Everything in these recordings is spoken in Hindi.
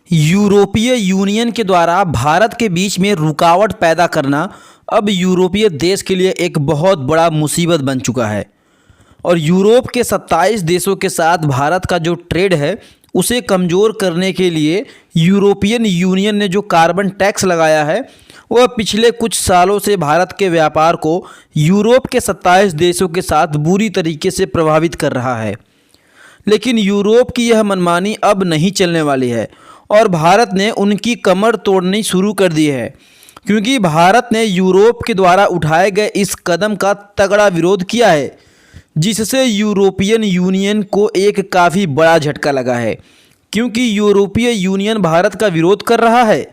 यूरोपीय यूनियन के द्वारा भारत के बीच में रुकावट पैदा करना अब यूरोपीय देश के लिए एक बहुत बड़ा मुसीबत बन चुका है। और यूरोप के 27 देशों के साथ भारत का जो ट्रेड है उसे कमज़ोर करने के लिए यूरोपियन यूनियन ने जो कार्बन टैक्स लगाया है वह पिछले कुछ सालों से भारत के व्यापार को यूरोप के 27 देशों के साथ बुरी तरीके से प्रभावित कर रहा है। लेकिन यूरोप की यह मनमानी अब नहीं चलने वाली है और भारत ने उनकी कमर तोड़नी शुरू कर दी है, क्योंकि भारत ने यूरोप के द्वारा उठाए गए इस कदम का तगड़ा विरोध किया है, जिससे यूरोपियन यूनियन को एक काफ़ी बड़ा झटका लगा है। क्योंकि यूरोपीय यूनियन भारत का विरोध कर रहा है,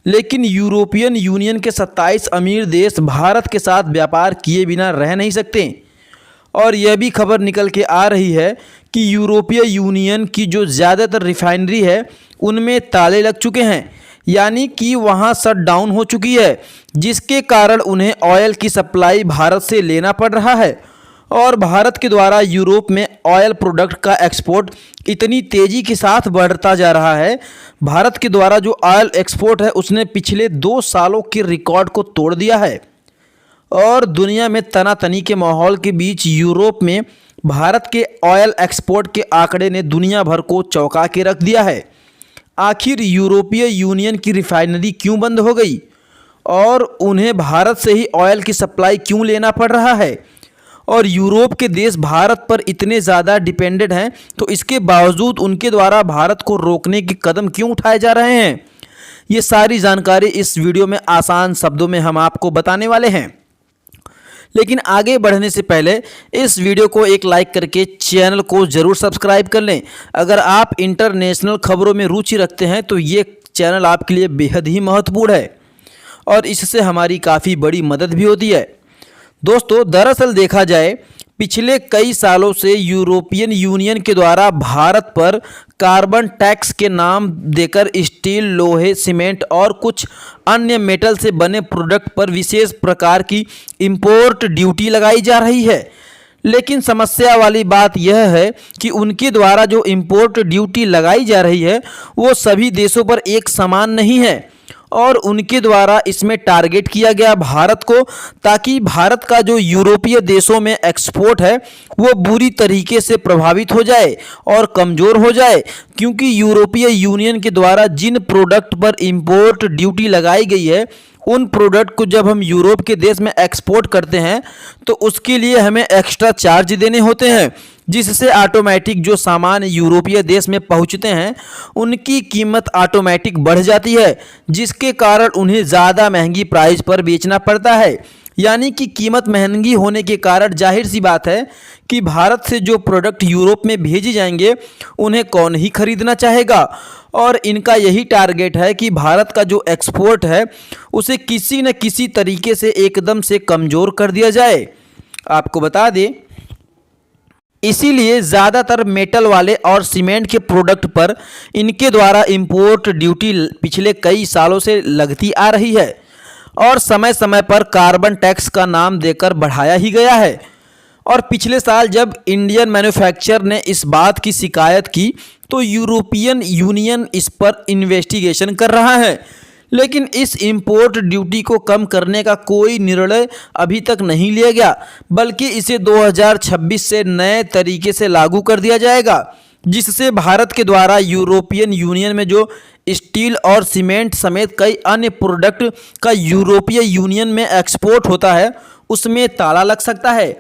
लेकिन यूरोपियन यूनियन के 27 अमीर देश भारत के साथ व्यापार किए बिना रह नहीं सकते। और यह भी खबर निकल के आ रही है कि यूरोपीय यूनियन की जो ज़्यादातर रिफाइनरी है उनमें ताले लग चुके हैं, यानी कि वहां शट डाउन हो चुकी है, जिसके कारण उन्हें ऑयल की सप्लाई भारत से लेना पड़ रहा है। और भारत के द्वारा यूरोप में ऑयल प्रोडक्ट का एक्सपोर्ट इतनी तेज़ी के साथ बढ़ता जा रहा है। भारत के द्वारा जो ऑयल एक्सपोर्ट है उसने पिछले 2 सालों के रिकॉर्ड को तोड़ दिया है। और दुनिया में तनातनी के माहौल के बीच यूरोप में भारत के ऑयल एक्सपोर्ट के आंकड़े ने दुनिया भर को चौंका के रख दिया है। आखिर यूरोपीय यूनियन की रिफाइनरी क्यों बंद हो गई और उन्हें भारत से ही ऑयल की सप्लाई क्यों लेना पड़ रहा है, और यूरोप के देश भारत पर इतने ज़्यादा डिपेंडेंट हैं तो इसके बावजूद उनके द्वारा भारत को रोकने के कदम क्यों उठाए जा रहे हैं, ये सारी जानकारी इस वीडियो में आसान शब्दों में हम आपको बताने वाले हैं। लेकिन आगे बढ़ने से पहले इस वीडियो को एक लाइक करके चैनल को ज़रूर सब्सक्राइब कर लें। अगर आप इंटरनेशनल खबरों में रुचि रखते हैं तो ये चैनल आपके लिए बेहद ही महत्वपूर्ण है और इससे हमारी काफ़ी बड़ी मदद भी होती है। दोस्तों, दरअसल देखा जाए पिछले कई सालों से यूरोपियन यूनियन के द्वारा भारत पर कार्बन टैक्स के नाम देकर स्टील, लोहे, सीमेंट और कुछ अन्य मेटल से बने प्रोडक्ट पर विशेष प्रकार की इंपोर्ट ड्यूटी लगाई जा रही है। लेकिन समस्या वाली बात यह है कि उनके द्वारा जो इंपोर्ट ड्यूटी लगाई जा रही है वो सभी देशों पर एक समान नहीं है और उनके द्वारा इसमें टारगेट किया गया भारत को, ताकि भारत का जो यूरोपीय देशों में एक्सपोर्ट है वो बुरी तरीके से प्रभावित हो जाए और कमज़ोर हो जाए। क्योंकि यूरोपीय यूनियन के द्वारा जिन प्रोडक्ट पर इंपोर्ट ड्यूटी लगाई गई है उन प्रोडक्ट को जब हम यूरोप के देश में एक्सपोर्ट करते हैं तो उसके लिए हमें एक्स्ट्रा चार्ज देने होते हैं, जिससे ऑटोमेटिक जो सामान यूरोपीय देश में पहुंचते हैं उनकी कीमत ऑटोमेटिक बढ़ जाती है, जिसके कारण उन्हें ज़्यादा महंगी प्राइस पर बेचना पड़ता है। यानी कि कीमत महंगी होने के कारण जाहिर सी बात है कि भारत से जो प्रोडक्ट यूरोप में भेजे जाएंगे उन्हें कौन ही खरीदना चाहेगा। और इनका यही टारगेट है कि भारत का जो एक्सपोर्ट है उसे किसी न किसी तरीके से एकदम से कमज़ोर कर दिया जाए। आपको बता दें, इसीलिए ज़्यादातर मेटल वाले और सीमेंट के प्रोडक्ट पर इनके द्वारा इंपोर्ट ड्यूटी पिछले कई सालों से लगती आ रही है और समय समय पर कार्बन टैक्स का नाम देकर बढ़ाया ही गया है। और पिछले साल जब इंडियन मैन्युफैक्चरर ने इस बात की शिकायत की तो यूरोपियन यूनियन इस पर इन्वेस्टिगेशन कर रहा है, लेकिन इस इंपोर्ट ड्यूटी को कम करने का कोई निर्णय अभी तक नहीं लिया गया, बल्कि इसे 2026 से नए तरीके से लागू कर दिया जाएगा, जिससे भारत के द्वारा यूरोपियन यूनियन में जो स्टील और सीमेंट समेत कई अन्य प्रोडक्ट का यूरोपीय यूनियन में एक्सपोर्ट होता है उसमें ताला लग सकता है।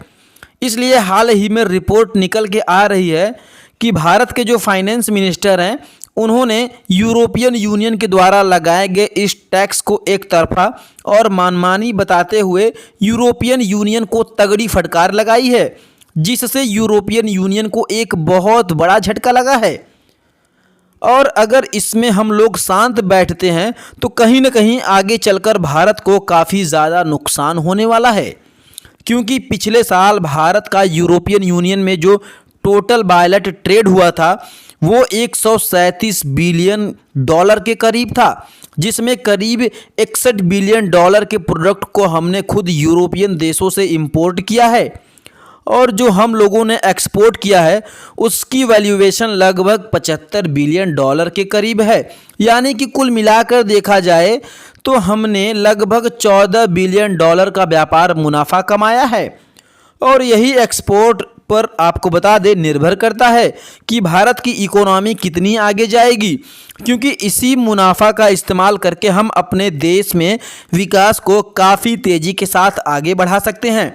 इसलिए हाल ही में रिपोर्ट निकल के आ रही है कि भारत के जो फाइनेंस मिनिस्टर हैं उन्होंने यूरोपियन यूनियन के द्वारा लगाए गए इस टैक्स को एक तरफा और मनमानी बताते हुए यूरोपियन यूनियन को तगड़ी फटकार लगाई है, जिससे यूरोपियन यूनियन को एक बहुत बड़ा झटका लगा है। और अगर इसमें हम लोग शांत बैठते हैं तो कहीं ना कहीं आगे चलकर भारत को काफ़ी ज़्यादा नुकसान होने वाला है। क्योंकि पिछले साल भारत का यूरोपियन यूनियन में जो टोटल बायलेट ट्रेड हुआ था वो 137 बिलियन डॉलर के करीब था, जिसमें करीब 61 बिलियन डॉलर के प्रोडक्ट को हमने खुद यूरोपियन देशों से इंपोर्ट किया है। और जो हम लोगों ने एक्सपोर्ट किया है उसकी वैल्यूएशन लगभग 75 बिलियन डॉलर के करीब है। यानी कि कुल मिलाकर देखा जाए तो हमने लगभग 14 बिलियन डॉलर का व्यापार मुनाफा कमाया है। और यही एक्सपोर्ट पर आपको बता दें निर्भर करता है कि भारत की इकोनॉमी कितनी आगे जाएगी, क्योंकि इसी मुनाफा का इस्तेमाल करके हम अपने देश में विकास को काफ़ी तेज़ी के साथ आगे बढ़ा सकते हैं।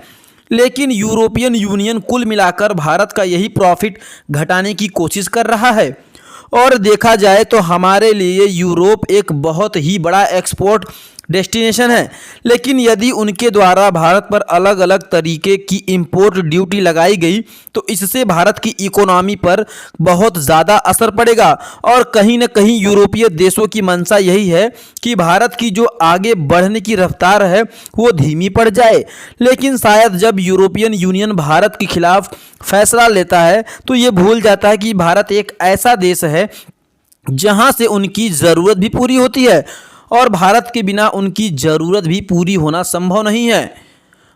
लेकिन यूरोपियन यूनियन कुल मिलाकर भारत का यही प्रॉफिट घटाने की कोशिश कर रहा है। और देखा जाए तो हमारे लिए यूरोप एक बहुत ही बड़ा एक्सपोर्ट डेस्टिनेशन है, लेकिन यदि उनके द्वारा भारत पर अलग अलग तरीके की इंपोर्ट ड्यूटी लगाई गई तो इससे भारत की इकोनॉमी पर बहुत ज़्यादा असर पड़ेगा। और कहीं न कहीं यूरोपीय देशों की मंशा यही है कि भारत की जो आगे बढ़ने की रफ्तार है वो धीमी पड़ जाए। लेकिन शायद जब यूरोपियन यूनियन भारत के खिलाफ फैसला लेता है तो ये भूल जाता है कि भारत एक ऐसा देश है जहाँ से उनकी ज़रूरत भी पूरी होती है और भारत के बिना उनकी ज़रूरत भी पूरी होना संभव नहीं है।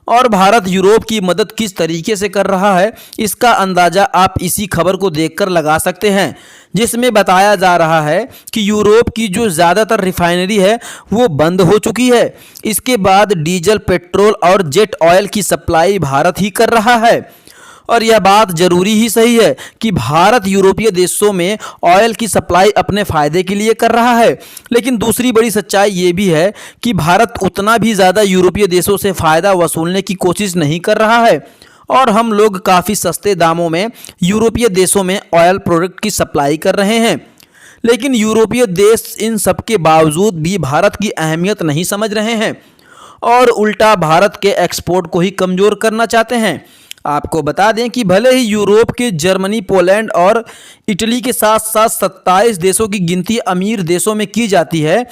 और भारत यूरोप की मदद किस तरीके से कर रहा है इसका अंदाज़ा आप इसी खबर को देखकर लगा सकते हैं, जिसमें बताया जा रहा है कि यूरोप की जो ज़्यादातर रिफाइनरी है वो बंद हो चुकी है। इसके बाद डीजल, पेट्रोल और जेट ऑयल की सप्लाई भारत ही कर रहा है। और यह बात ज़रूरी ही सही है कि भारत यूरोपीय देशों में ऑयल की सप्लाई अपने फ़ायदे के लिए कर रहा है, लेकिन दूसरी बड़ी सच्चाई ये भी है कि भारत उतना भी ज़्यादा यूरोपीय देशों से फ़ायदा वसूलने की कोशिश नहीं कर रहा है और हम लोग काफ़ी सस्ते दामों में यूरोपीय देशों में ऑयल प्रोडक्ट की सप्लाई कर रहे हैं। लेकिन यूरोपीय देश इन सब के बावजूद भी भारत की अहमियत नहीं समझ रहे हैं और उल्टा भारत के एक्सपोर्ट को ही कमज़ोर करना चाहते हैं। आपको बता दें कि भले ही यूरोप के जर्मनी, पोलैंड और इटली के साथ साथ 27 देशों की गिनती अमीर देशों में की जाती है,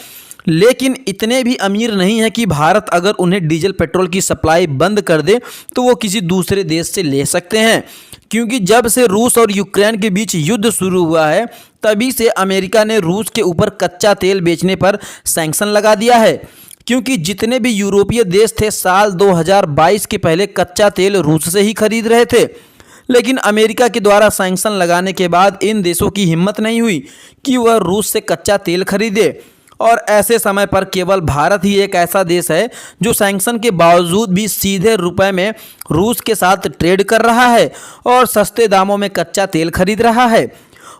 लेकिन इतने भी अमीर नहीं है कि भारत अगर उन्हें डीजल, पेट्रोल की सप्लाई बंद कर दे तो वो किसी दूसरे देश से ले सकते हैं। क्योंकि जब से रूस और यूक्रेन के बीच युद्ध शुरू हुआ है तभी से अमेरिका ने रूस के ऊपर कच्चा तेल बेचने पर सैंक्शन लगा दिया है। क्योंकि जितने भी यूरोपीय देश थे साल 2022 के पहले कच्चा तेल रूस से ही खरीद रहे थे, लेकिन अमेरिका के द्वारा सैंक्शन लगाने के बाद इन देशों की हिम्मत नहीं हुई कि वह रूस से कच्चा तेल खरीदे। और ऐसे समय पर केवल भारत ही एक ऐसा देश है जो सैंक्शन के बावजूद भी सीधे रुपए में रूस के साथ ट्रेड कर रहा है और सस्ते दामों में कच्चा तेल खरीद रहा है।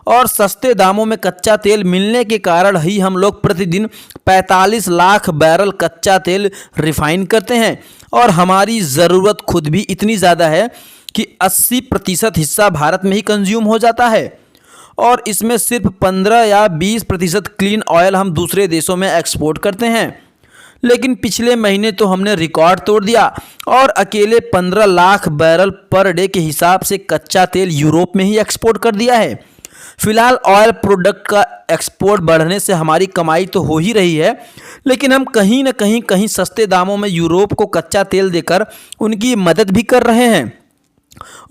और सस्ते दामों में कच्चा तेल मिलने के कारण ही हम लोग प्रतिदिन 45 लाख बैरल कच्चा तेल रिफाइन करते हैं और हमारी ज़रूरत खुद भी इतनी ज़्यादा है कि 80% हिस्सा भारत में ही कंज्यूम हो जाता है और इसमें सिर्फ 15 या 20% क्लीन ऑयल हम दूसरे देशों में एक्सपोर्ट करते हैं। लेकिन पिछले महीने तो हमने रिकॉर्ड तोड़ दिया और अकेले 15 लाख बैरल पर डे के हिसाब से कच्चा तेल यूरोप में ही एक्सपोर्ट कर दिया है। फिलहाल ऑयल प्रोडक्ट का एक्सपोर्ट बढ़ने से हमारी कमाई तो हो ही रही है, लेकिन हम कहीं न कहीं सस्ते दामों में यूरोप को कच्चा तेल देकर उनकी मदद भी कर रहे हैं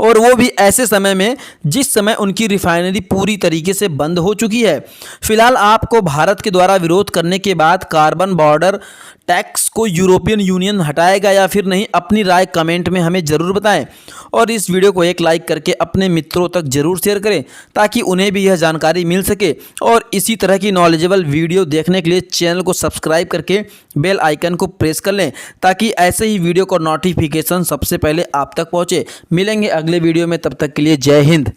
और वो भी ऐसे समय में जिस समय उनकी रिफाइनरी पूरी तरीके से बंद हो चुकी है। फिलहाल आपको भारत के द्वारा विरोध करने के बाद कार्बन बॉर्डर टैक्स को यूरोपियन यूनियन हटाएगा या फिर नहीं, अपनी राय कमेंट में हमें ज़रूर बताएं और इस वीडियो को एक लाइक करके अपने मित्रों तक ज़रूर शेयर करें ताकि उन्हें भी यह जानकारी मिल सके। और इसी तरह की नॉलेजेबल वीडियो देखने के लिए चैनल को सब्सक्राइब करके बेल आइकन को प्रेस कर लें ताकि ऐसे ही वीडियो का नोटिफिकेशन सबसे पहले आप तक पहुँचे। मिलेंगे अगले वीडियो में, तब तक के लिए जय हिंद।